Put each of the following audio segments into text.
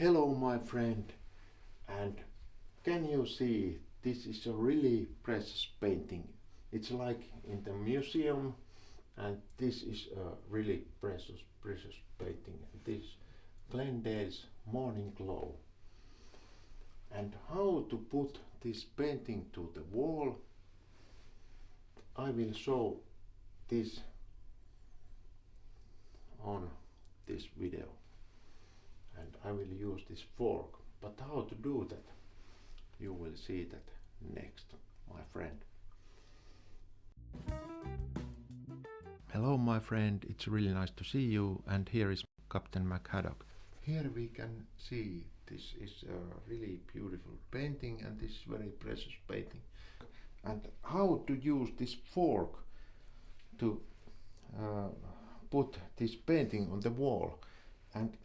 Hello my friend, and can you see this is a really precious painting. It's like in the museum, and this is a really precious painting. This Glendale's Morning Glow. And how to put this painting to the wall, I will show this on this video. And I will use this fork, but how to do that, you will see that next, my friend. Hello my friend, it's really nice to see you, and here is Captain McHaddock. Here we can see this is a really beautiful painting, and this is very precious painting. And how to use this fork to put this painting on the wall. And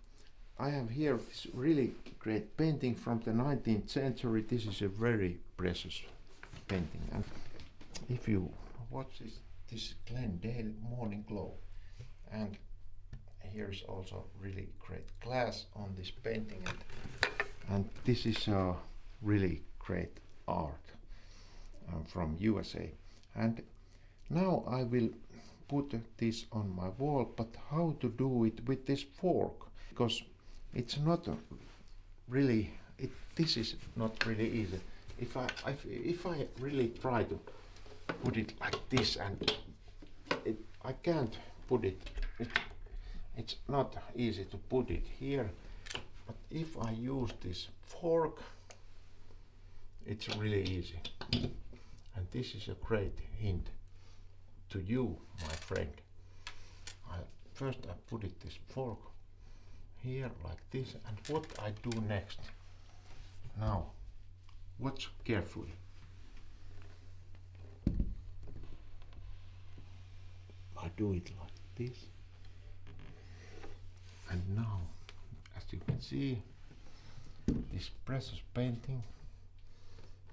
I have here this really great painting from the 19th century. This is a very precious painting, and if you watch this Glendale Morning Glow, and here is also really great glass on this painting, and this is a really great art from USA. And now I will put this on my wall, but how to do it with this fork, because it's not really, this is not really easy. If I really try to put it like this, and I can't put it, it's not easy to put it here, but if I use this fork, it's really easy. And this is a great hint to you, my friend. First I put it this fork here like this, and what I do next, now watch carefully. I do it like this, and now as you can see, this precious painting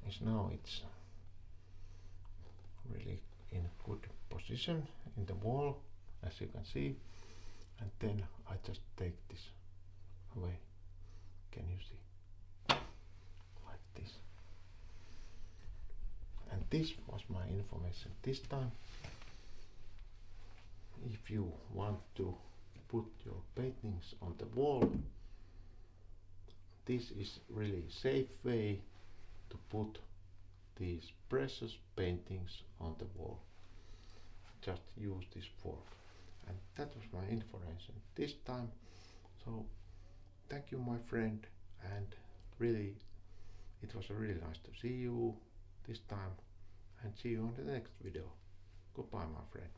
is now, it's really in good position in the wall, as you can see. And then I just take this away. Can you see? Like this. And this was my information this time. If you want to put your paintings on the wall, this is really safe way to put these precious paintings on the wall. Just use this fork. And that was my information this time. So thank you my friend, and really it was really nice to see you this time, and see you on the next video. Goodbye my friend.